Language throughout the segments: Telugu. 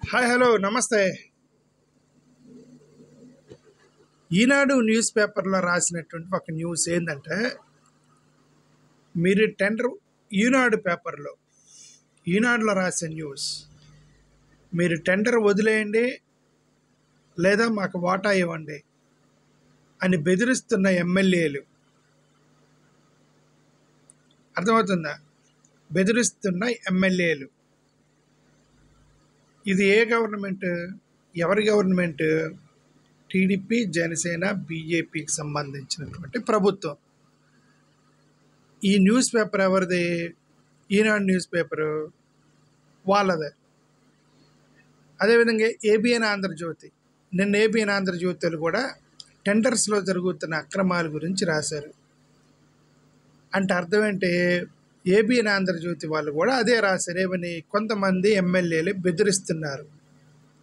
హాయ్ హలో నమస్తే. ఈనాడు న్యూస్ పేపర్లో రాసినటువంటి ఒక న్యూస్ ఏంటంటే, మీరు టెండర్ ఈనాడు పేపర్లో ఈనాడులో రాసే న్యూస్, మీరు టెండర్ వదిలేయండి లేదా మాకు వాటా ఇవ్వండి అని బెదిరిస్తున్న ఎమ్మెల్యేలు. అర్థమవుతుందా? బెదిరిస్తున్న ఎమ్మెల్యేలు. ఇది ఏ గవర్నమెంట్? ఎవరి గవర్నమెంట్? టీడీపీ, జనసేన, బీజేపీకి సంబంధించినటువంటి ప్రభుత్వం. ఈ న్యూస్ పేపర్ ఎవరిది? ఈనాడు న్యూస్ పేపరు వాళ్ళదే. అదేవిధంగా ఏబిఎన్ ఆంధ్రజ్యోతి, నిన్న ఏబిఎన్ ఆంధ్రజ్యోతిలు కూడా టెండర్స్లో జరుగుతున్న అక్రమాల గురించి రాశారు. అంటే అర్థం ఏంటి? ఏబిఎన్ ఆంధ్రజ్యోతి వాళ్ళు కూడా అదే రాశారు. ఏమని? కొంతమంది ఎమ్మెల్యేలు బెదిరిస్తున్నారు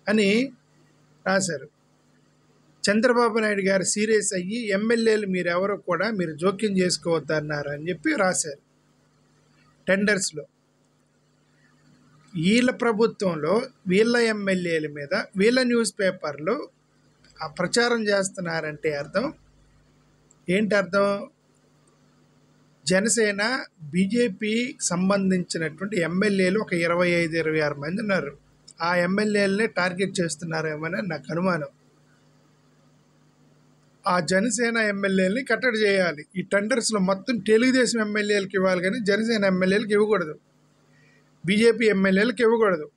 అని రాశారు. చంద్రబాబు నాయుడు గారు సీరియస్ అయ్యి ఎమ్మెల్యేలు మీరెవరో కూడా మీరు జోక్యం చేసుకోవద్దన్నారు అని చెప్పి రాశారు టెండర్స్లో. వీళ్ళ ప్రభుత్వంలో వీళ్ళ ఎమ్మెల్యేల మీద వీళ్ళ న్యూస్ పేపర్లు ఆ ప్రచారం చేస్తున్నారంటే అర్థం ఏంటి? అర్థం జనసేన, బీజేపీ సంబంధించినటువంటి ఎమ్మెల్యేలు ఒక 25-26 మంది ఉన్నారు. ఆ ఎమ్మెల్యేలనే టార్గెట్ చేస్తున్నారేమని నాకు అనుమానం. ఆ జనసేన ఎమ్మెల్యేలని కట్టడి చేయాలి. ఈ టెండర్స్లో మొత్తం తెలుగుదేశం ఎమ్మెల్యేలకు ఇవ్వాలి, కానీ జనసేన ఎమ్మెల్యేలకు ఇవ్వకూడదు, బీజేపీ ఎమ్మెల్యేలకు ఇవ్వకూడదు.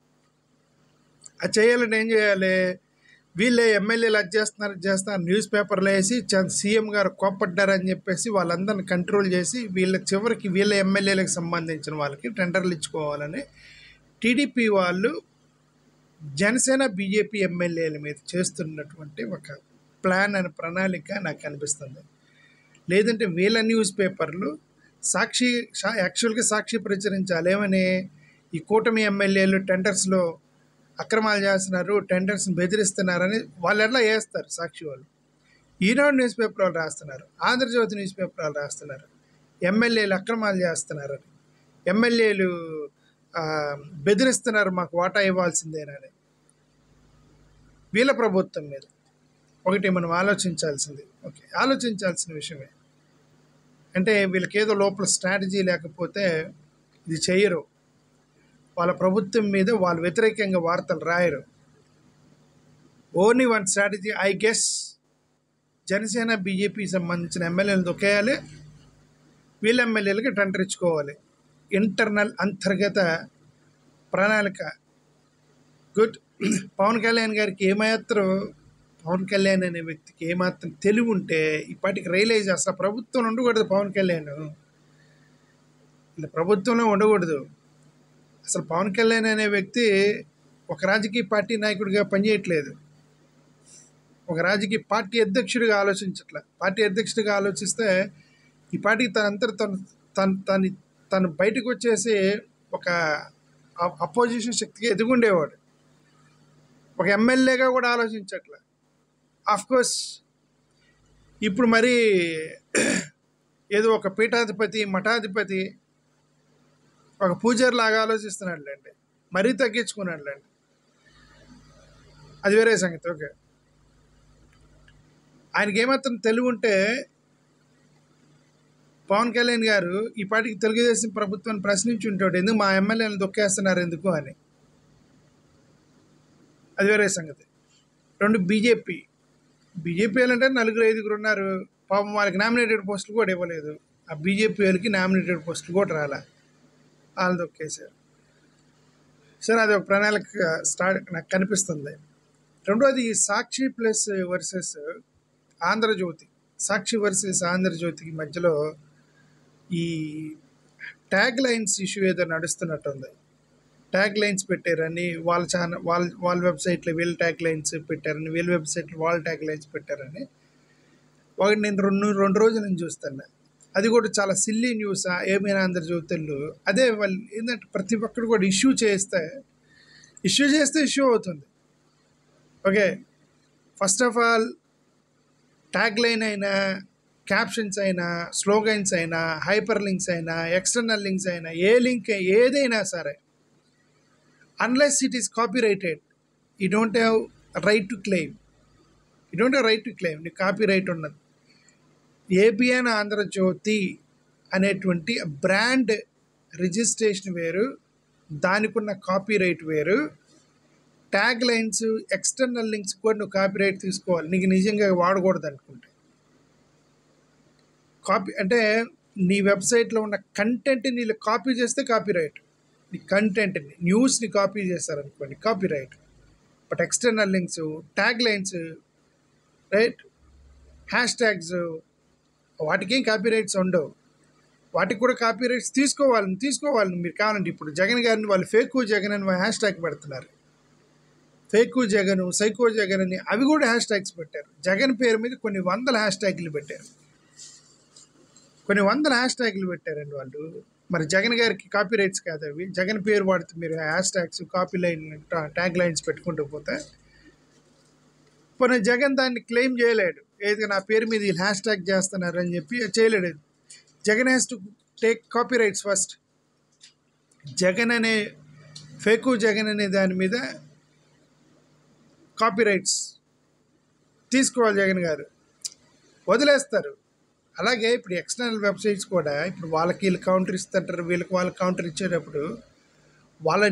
అది చేయాలంటే ఏం చేయాలి? వీళ్ళే ఎమ్మెల్యేలు అది చేస్తున్నారు న్యూస్ పేపర్లో వేసి సీఎం గారు కోప్పడ్డారని చెప్పేసి వాళ్ళందరిని కంట్రోల్ చేసి వీళ్ళ చివరికి వీళ్ళ ఎమ్మెల్యేలకు సంబంధించిన వాళ్ళకి టెండర్లు ఇచ్చుకోవాలని టీడీపీ వాళ్ళు జనసేన, బీజేపీ ఎమ్మెల్యేల మీద చేస్తున్నటువంటి ఒక ప్లాన్ అని ప్రణాళిక నాకు అనిపిస్తుంది. లేదంటే వీళ్ళ న్యూస్ పేపర్లు యాక్చువల్గా సాక్షి ప్రచురించాలి. ఏమని? ఈ కూటమి ఎమ్మెల్యేలు టెండర్స్లో అక్రమాలు చేస్తున్నారు, టెండర్స్ని బెదిరిస్తున్నారని వాళ్ళు ఎట్లా వేస్తారు సాక్షి వాళ్ళు. ఈనాడు న్యూస్ పేపర్ వాళ్ళు రాస్తున్నారు, ఆంధ్రజ్యోతి న్యూస్ పేపర్ వాళ్ళు రాస్తున్నారు ఎమ్మెల్యేలు అక్రమాలు చేస్తున్నారని, ఎమ్మెల్యేలు బెదిరిస్తున్నారు మాకు వాటా ఇవ్వాల్సిందేనని. వీళ్ళ ప్రభుత్వం మీద ఒకటి మనం ఆలోచించాల్సింది, ఆలోచించాల్సిన విషయమే. అంటే వీళ్ళకేదో లోపల స్ట్రాటజీ లేకపోతే ఇది చేయరు. వాళ్ళ ప్రభుత్వం మీద వాళ్ళు వ్యతిరేకంగా వార్తలు రాయరు. Only one strategy, I guess Janasena, BJP సంబంధించిన ఎమ్మెల్యేలు దొక్కేయాలి, వీళ్ళ ఎమ్మెల్యేలకి టెండర్ ఇచ్చుకోవాలి. ఇంటర్నల్ అంతర్గత ప్రణాళిక. గుడ్. పవన్ కళ్యాణ్ గారికి ఏమాత్రం, పవన్ కళ్యాణ్ అనే వ్యక్తికి ఏమాత్రం తెలివి ఉంటే ఈ పాటికి రియలైజ్ అసలు ప్రభుత్వం ఉండకూడదు. పవన్ కళ్యాణ్ ఇలా ప్రభుత్వంలో ఉండకూడదు. అసలు పవన్ కళ్యాణ్ అనే వ్యక్తి ఒక రాజకీయ పార్టీ నాయకుడిగా పనిచేయట్లేదు, ఒక రాజకీయ పార్టీ అధ్యక్షుడిగా ఆలోచించట్లే. పార్టీ అధ్యక్షుడిగా ఆలోచిస్తే ఈ పార్టీకి తను బయటకు వచ్చేసి ఒక అపోజిషన్ శక్తిగా ఎదుగుండేవాడు. ఒక ఎమ్మెల్యేగా కూడా ఆలోచించట్లే. ఆఫ్కోర్స్ ఇప్పుడు మరి ఏదో ఒక పీఠాధిపతి, మఠాధిపతి, ఒక పూజారి లాగా ఆలోచిస్తున్నాడులేండి, మరీ తగ్గించుకున్నాడులేండి, అది వేరే సంగతి. ఓకే, ఆయనకి ఏమాత్రం తెలివి ఉంటే పవన్ కళ్యాణ్ గారు ఈ పార్టీకి తెలుగుదేశం ప్రభుత్వాన్ని ప్రశ్నించి ఉంటాడు, ఎందుకు మా ఎమ్మెల్యేలను దొక్కేస్తున్నారు ఎందుకు అని. అది వేరే సంగతి. రెండు, బీజేపీ అంటే 4-5 ఉన్నారు. పాపం వాళ్ళకి నామినేటెడ్ పోస్టులు కూడా ఇవ్వలేదు. ఆ బీజేపీ వాళ్ళకి నామినేటెడ్ పోస్టులు కూడా రాలే, వాళ్ళు దొక్కేశారు. సరే, అది ఒక ప్రణాళిక నాకు కనిపిస్తుంది. రెండోది సాక్షి ప్లస్ వర్సెస్ ఆంధ్రజ్యోతి, సాక్షి వర్సెస్ ఆంధ్రజ్యోతికి మధ్యలో ఈ ట్యాగ్ లైన్స్ ఇష్యూ ఏదో నడుస్తున్నట్టుంది. ట్యాగ్ లైన్స్ పెట్టారని వాళ్ళ వాళ్ళ వెబ్సైట్లో వీళ్ళ ట్యాగ్ లైన్స్ పెట్టారని, వీళ్ళ వెబ్సైట్లో వాళ్ళ ట్యాగ్ లైన్స్ పెట్టారని ఒకటి నేను రెండు రోజుల నుంచి చూస్తాను. అది కూడా చాలా సిల్లీ న్యూస్. ఏమైనా ఆంధ్రజ్యోతులు అదే వాళ్ళు ఏంటంటే ప్రతి ఒక్కరు కూడా ఇష్యూ చేస్తే ఇష్యూ అవుతుంది. Okay, first of all tag line అయినా, క్యాప్షన్స్ అయినా, స్లోగన్స్ అయినా, హైపర్ లింక్స్ అయినా, ఎక్స్టర్నల్ లింక్స్ అయినా, ఏ లింక్ ఏదైనా సరే, unless it is copyrighted, you don't have right to claim. You don't have right to claim. నీకు కాపీ రైట్ ఉన్నది. ఏబిఎన్ ఆంధ్రజ్యోతి అనేటువంటి బ్రాండ్ రిజిస్ట్రేషన్ వేరు, దానికి ఉన్న కాపీ రైట్ వేరు. ట్యాగ్ లైన్స్, ఎక్స్టర్నల్ లింక్స్ కూడా నువ్వు కాపీ రైట్ తీసుకోవాలి నీకు నిజంగా వాడకూడదు అనుకుంటే. కాపీ అంటే నీ వెబ్సైట్లో ఉన్న కంటెంట్ని వీళ్ళు కాపీ చేస్తే కాపీ రైట్. నీ కంటెంట్ని, న్యూస్ని కాపీ చేస్తారనుకోండి copyright. But external links, tag lines, right, hashtags, వాటికేం కాపీ రైట్స్ ఉండవు. వాటికి కూడా కాపీ రైట్స్ తీసుకోవాలి మీరు కావాలంటే. ఇప్పుడు జగన్ గారిని వాళ్ళు ఫేకు జగన్ అని హ్యాష్ ట్యాగ్ పెడుతున్నారు. ఫేకు జగన్, సైకో జగన్ అని అవి కూడా హ్యాష్ ట్యాగ్స్ పెట్టారు. జగన్ పేరు మీద కొన్ని వందల హ్యాష్ ట్యాగ్లు పెట్టారు. పెట్టారండి వాళ్ళు. మరి జగన్ గారికి కాపీ రైట్స్ కాదు అవి. జగన్ పేరు వాడితే మీరు hash tags, copy line, tag lines పెట్టుకుంటూ పోతే పోనీ జగన్ దాన్ని క్లెయిమ్ చేయలేడు. ఏది నా పేరు మీద వీళ్ళు హ్యాష్ ట్యాగ్ చేస్తున్నారు అని చెప్పి చేయలేడు. Jagan has to take copy rights first. Jagan అనే ఫేకు జగన్ అనే దాని మీద కాపీ రైట్స్ తీసుకోవాలి జగన్ గారు, వదిలేస్తారు. అలాగే ఇప్పుడు ఎక్స్టర్నల్ వెబ్సైట్స్ కూడా ఇప్పుడు వాళ్ళకి వీళ్ళు కౌంటర్ ఇస్తుంటారు, వాళ్ళకి కౌంటర్ ఇచ్చేటప్పుడు వాళ్ళ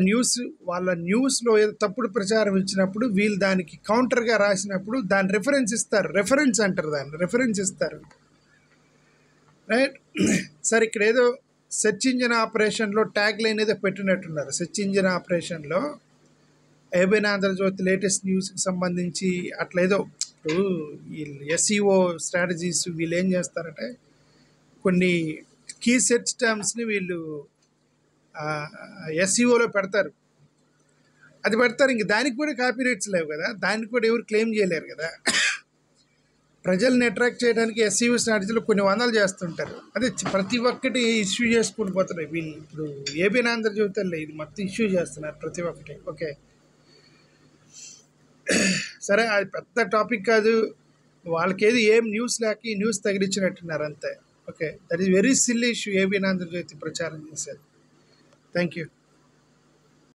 న్యూస్లో ఏదో తప్పుడు ప్రచారం ఇచ్చినప్పుడు వీళ్ళు దానికి కౌంటర్గా రాసినప్పుడు దాని రెఫరెన్స్ ఇస్తారు. రెఫరెన్స్ అంటారు దాన్ని, రెఫరెన్స్ ఇస్తారు. రైట్. సరే, ఇక్కడ ఏదో సెర్చ్ ఇంజిన్ ఆపరేషన్లో ట్యాగ్ లైన్ ఏదో పెట్టినట్టున్నారు. సెర్చ్ ఇంజిన్ ఆపరేషన్లో ఏబిఎన్ ఆంధ్రజ్యోతి లేటెస్ట్ న్యూస్కి సంబంధించి అట్లా ఏదో. ఇప్పుడు వీళ్ళు ఎస్ఈఓ స్ట్రాటజీస్ వీళ్ళు ఏం చేస్తారంటే కొన్ని కీ సెర్చ్ టర్మ్స్ని వీళ్ళు ఎస్ఈఓలో పెడతారు. అది పెడతారు. ఇంక దానికి కూడా కాపీ రైట్స్ లేవు కదా, దానికి కూడా ఎవరు క్లెయిమ్ చేయలేరు కదా. ప్రజల్ని అట్రాక్ట్ చేయడానికి ఎస్ఈఓ స్ట్రాటజీలో కొన్ని వందలు చేస్తుంటారు. అదే ప్రతి ఒక్కటి ఇష్యూ చేసుకుని పోతున్నాయి వీళ్ళు. ఇప్పుడు ఏబిఎన్ ఆంధ్రజ్యోతిలో ఇది మొత్తం ఇష్యూ చేస్తున్నారు ప్రతి ఒక్కటి. ఓకే, సరే, అది పెద్ద టాపిక్ కాదు. వాళ్ళకి ఏం న్యూస్ లేక ఈ న్యూస్ తగిలించినట్టున్నారు అంతే. Okay, that is very silly issue ABN Andhra Jyothi ప్రచారం చేశారు. Thank you.